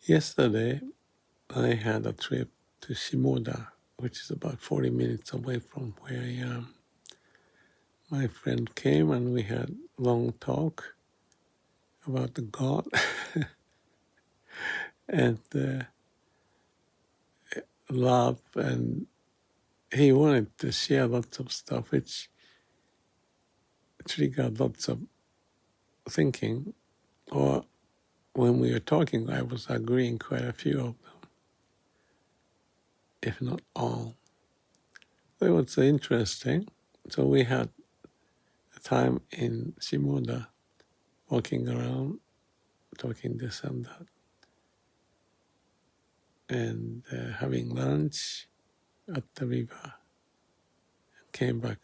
Yesterday, I had a trip to Shimoda, which is about 40 minutes away from where I am. My friend came and we had a long talk about the God and love, and he wanted to share lots of stuff, which triggered lots of thinking. Or when we were talking, I was agreeing quite a few of them, if not all. So it was interesting. So we had a time in Shimoda walking around, talking this and that, and having lunch at the river. Came back.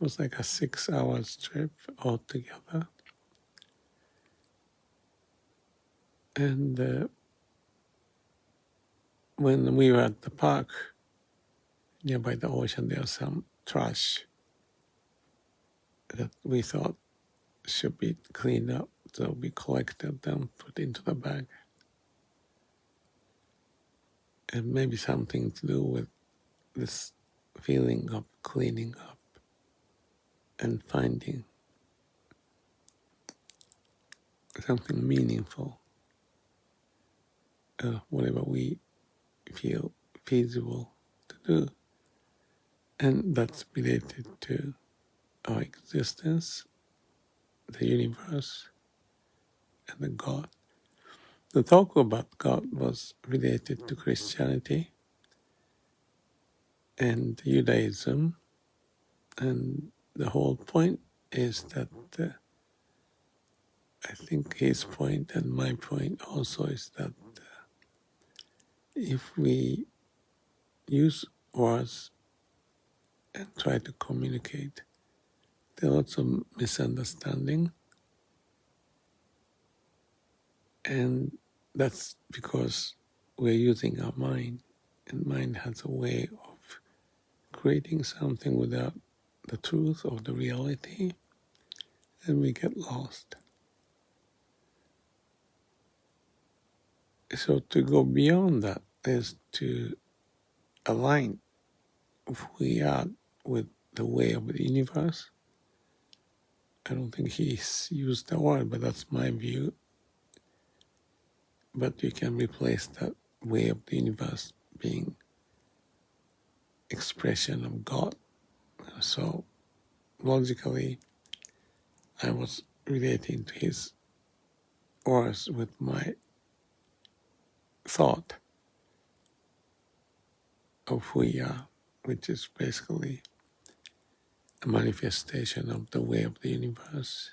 It was like a 6 hours trip altogether. And when we were at the park nearby the ocean, there was some trash that we thought should be cleaned up. So we collected them, put into the bag. And maybe something to do with this feeling of cleaning up and finding something meaningful, whatever we feel feasible to do. And that's related to our existence, the universe, and the God. The talk about God was related to Christianity and Judaism, and the whole point is that I think his point and my point also is that if we use words and try to communicate, there are lots of misunderstanding, and that's because we're using our mind, and mind has a way of creating something without the truth or the reality, and we get lost. So to go beyond that is to align who we are with the way of the universe. I don't think he's used the word, but that's my view. But you can replace that way of the universe being expression of God. So logically, I was relating to his words with my thought of who we are, which is basically a manifestation of the way of the universe.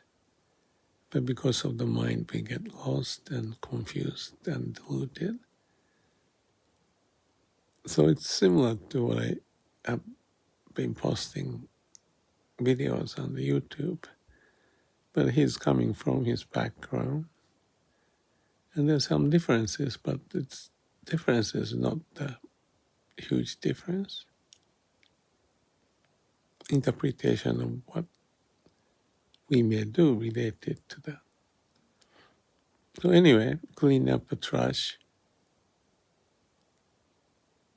But because of the mind, we get lost and confused and deluded. So it's similar to what I have been posting videos on the YouTube, but he's coming from his background, and there's some differences, but it's differences, not the huge difference. Interpretation of what we may do related to that. So anyway, clean up the trash,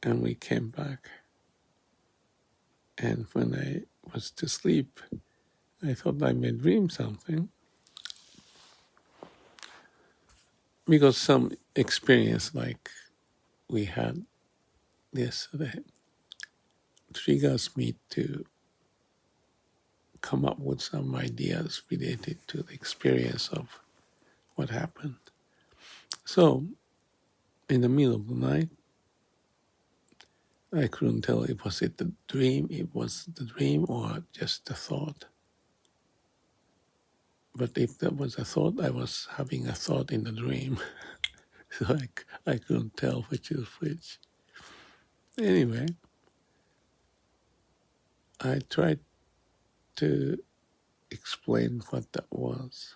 and we came back. And when I was to sleep, I thought I may dream something, because some experience like we had yesterday triggers me to come up with some ideas related to the experience of what happened. So, in the middle of the night, I couldn't tell if it was the dream or just a thought. But if that was a thought, I was having a thought in the dream. So I couldn't tell which is which. Anyway, I tried to explain what that was.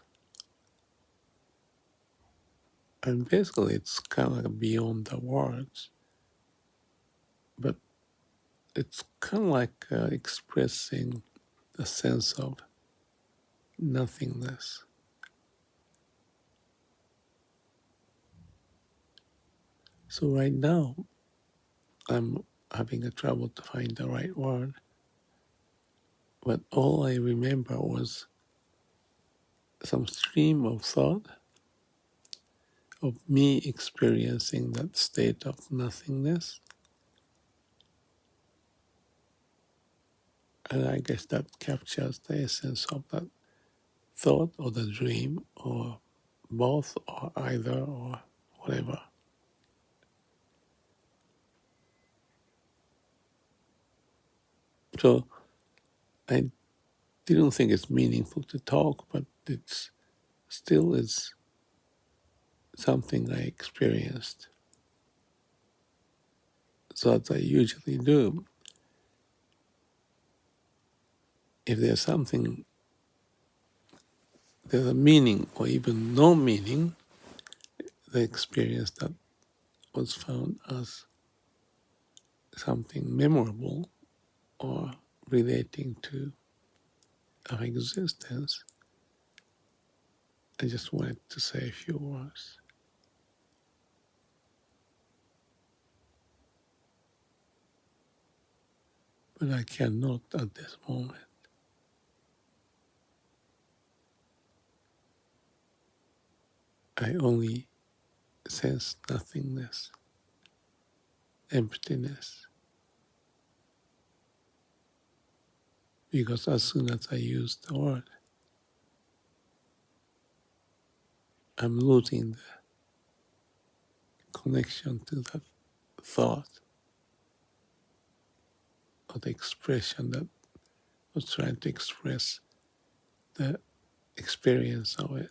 And basically, it's kind of like beyond the words, but it's kind of like expressing a sense of nothingness. So right now, I'm having a trouble to find the right word, but all I remember was some stream of thought of me experiencing that state of nothingness. And I guess that captures the essence of that thought or the dream or both or either or whatever. So I didn't think it's meaningful to talk, but it's still is something I experienced. So as I usually do, if there's something, there's a meaning or even no meaning, the experience that was found as something memorable or relating to our existence, I just wanted to say a few words. But I cannot at this moment. I only sense nothingness, emptiness. Because as soon as I use the word, I'm losing the connection to that thought or the expression that was trying to express the experience of it.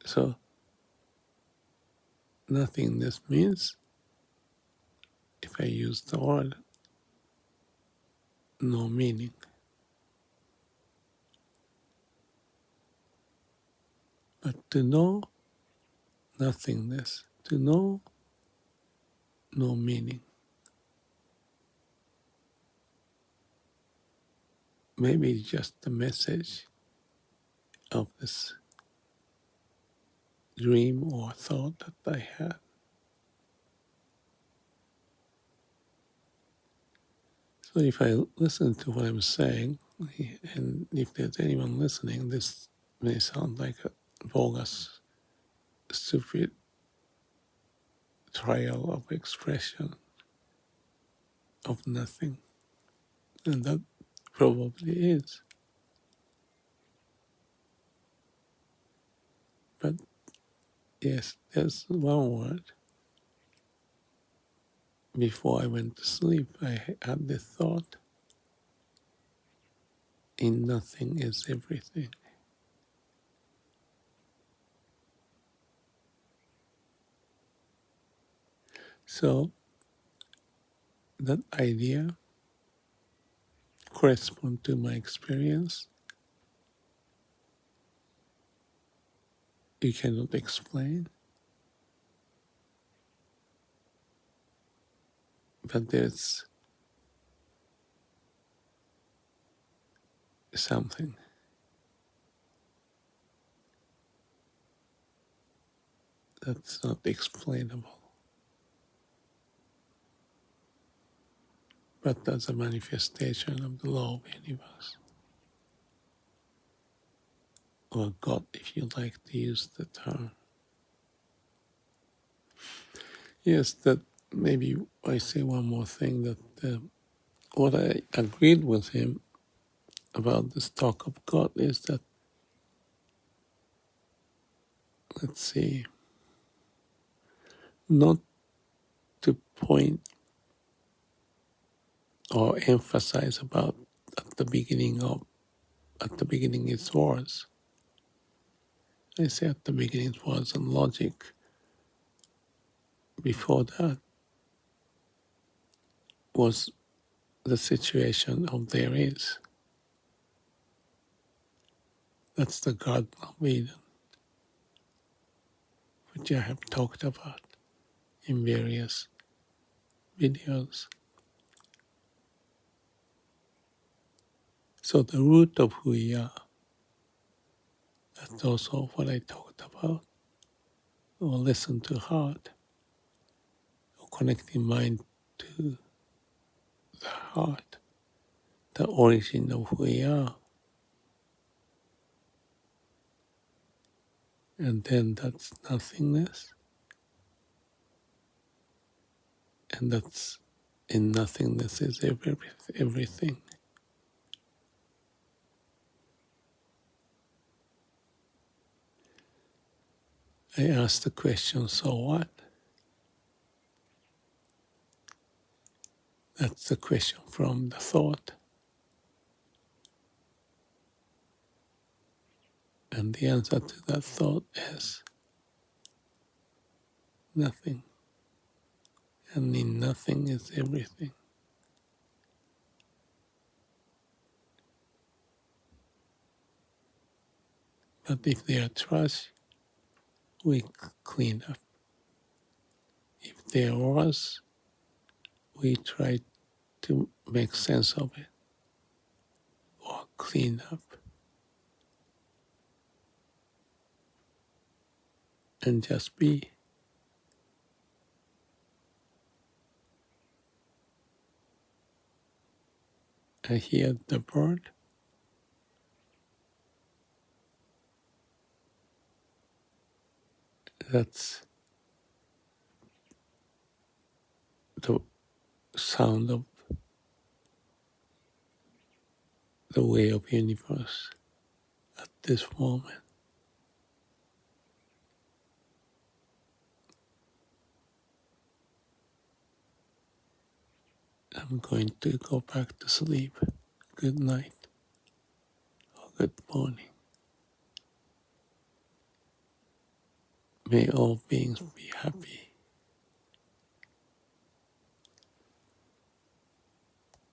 So nothingness means, if I use the word, no meaning. But to know nothingness, to know no meaning, maybe it's just the message of this dream or thought that I had. So if I listen to what I'm saying, and if there's anyone listening, this may sound like a bogus, stupid trial of expression of nothing. And that probably is. But yes, there's one word. Before I went to sleep, I had the thought, in nothing is everything. So that idea corresponds to my experience. You cannot explain, but there's something that's not explainable. But that's a manifestation of the law of the universe, or God, if you like to use the term. Yes, that maybe I say one more thing, that what I agreed with him about this talk of God is that, let's see, not to point or emphasize about at the beginning it's words. I say at the beginning it was and logic. Before that was the situation of there is. That's the Garden of Eden, which I have talked about in various videos. So the root of who we are, that's also what I talked about. or listen to heart, or connecting mind to the heart, the origin of who we are. And then that's nothingness. And that's in nothingness is everything. I asked the question, so what? That's the question from the thought. And the answer to that thought is nothing. And in nothing is everything. But if there are trash, we clean up. If there was, we try to make sense of it or clean up and just be. I hear the bird. That's the sound of the way of universe at this moment. I'm going to go back to sleep. Good night or good morning. May all beings be happy.